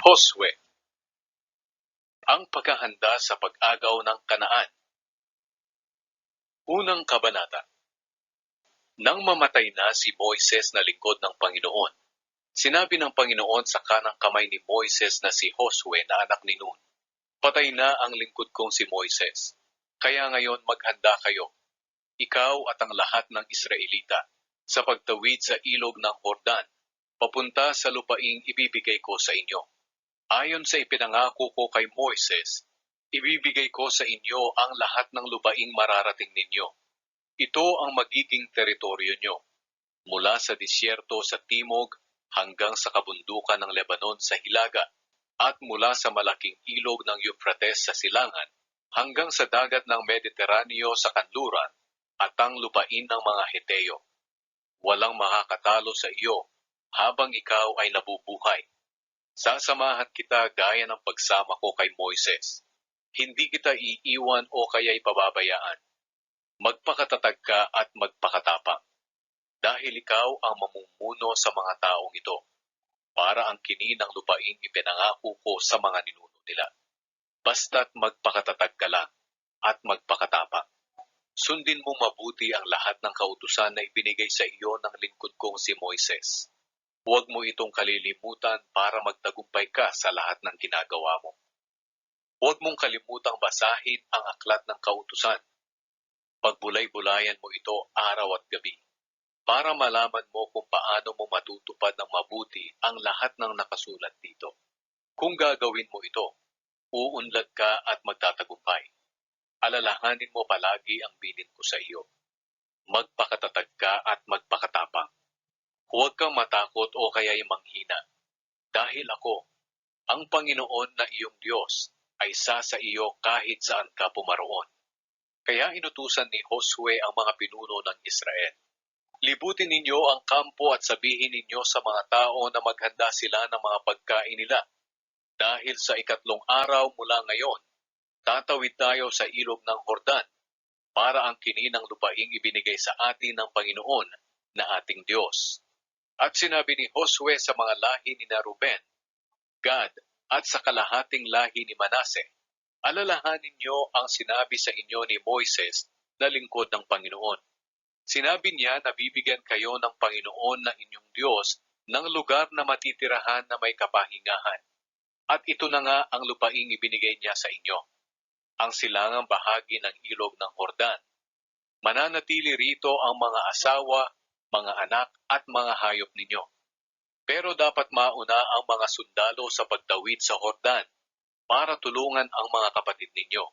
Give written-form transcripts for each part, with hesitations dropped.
Josue. Ang paghahanda sa pag-agaw ng Kanaan. Unang kabanata. Nang mamatay na si Moises na lingkod ng Panginoon, sinabi ng Panginoon sa kanang kamay ni Moises na si Josue na anak ni Nun, "Patay na ang lingkod kong si Moises. Kaya ngayon maghanda kayo, ikaw at ang lahat ng Israelita, sa pagtawid sa ilog ng Jordan, papunta sa lupaing ibibigay ko sa inyo. Ayon sa ipinangako ko kay Moises, ibibigay ko sa inyo ang lahat ng lupaing mararating ninyo. Ito ang magiging teritoryo nyo, mula sa disyerto sa timog hanggang sa kabundukan ng Lebanon sa hilaga, at mula sa malaking ilog ng Euphrates sa silangan hanggang sa dagat ng Mediteraneo sa kanluran at ang lupain ng mga Heteo. Walang makakatalo sa iyo habang ikaw ay nabubuhay. Sasamahan kita gaya ng pagsama ko kay Moises. Hindi kita iiwan o kaya'y pababayaan. Magpakatatag ka at magpakatapang, dahil ikaw ang mamumuno sa mga taong ito, para ang kini ng lupain ipinangako ko sa mga ninuno nila. Basta't magpakatatag ka lang at magpakatapang. Sundin mo mabuti ang lahat ng kautusan na ibinigay sa iyo ng lingkod kong si Moises. Huwag mo itong kalilimutan para magtagumpay ka sa lahat ng ginagawa mo. Huwag mong kalimutang basahin ang aklat ng kautusan. Pagbulay-bulayan mo ito araw at gabi, para malaman mo kung paano mo matutupad ng mabuti ang lahat ng nakasulat dito. Kung gagawin mo ito, uunlad ka at magtatagumpay. Alalahanin mo palagi ang bilin ko sa iyo. Magpakatatag ka at magpakatapang. Huwag kang matakot o kaya'y manghina, dahil ako, ang Panginoon na iyong Diyos, ay sa iyo kahit saan ka pumaroon. Kaya inutusan ni Josue ang mga pinuno ng Israel. Libutin ninyo ang kampo at sabihin ninyo sa mga tao na maghanda sila ng mga pagkain nila. Dahil sa 3 araw mula ngayon, tatawid tayo sa ilog ng Jordan, para ang kini ng lupaing ibinigay sa atin ng Panginoon na ating Diyos. At sinabi ni Josue sa mga lahi ni Ruben, Gad, at sa kalahating lahi ni Manase, alalahanin niyo ang sinabi sa inyo ni Moises na lingkod ng Panginoon. Sinabi niya na bibigyan kayo ng Panginoon na inyong Diyos ng lugar na matitirahan na may kapahingahan. At ito na nga ang lupaing ibinigay niya sa inyo, ang silangang bahagi ng ilog ng Jordan. Mananatili rito ang mga asawa, mga anak at mga hayop ninyo. Pero dapat mauna ang mga sundalo sa pagtawid sa Jordan para tulungan ang mga kapatid ninyo,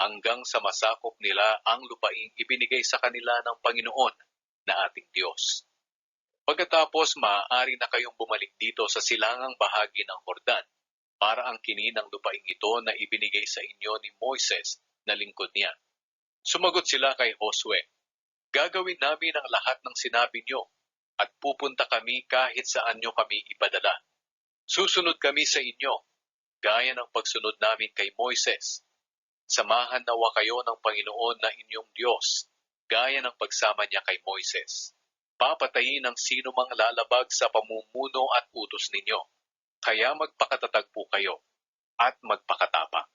hanggang sa masakop nila ang lupaing ibinigay sa kanila ng Panginoon na ating Diyos. Pagkatapos, maaari na kayong bumalik dito sa silangang bahagi ng Jordan, para ang kini ng lupaing ito na ibinigay sa inyo ni Moises na lingkod niya. Sumagot sila kay Josue, "Gagawin namin ang lahat ng sinabi niyo, at pupunta kami kahit saan niyo kami ipadala. Susunod kami sa inyo, gaya ng pagsunod namin kay Moises. Samahan nawa kayo ng Panginoon na inyong Diyos, gaya ng pagsama niya kay Moises. Papatayin ang sino mang lalabag sa pamumuno at utos ninyo. Kaya magpakatatag po kayo at magpakatapang."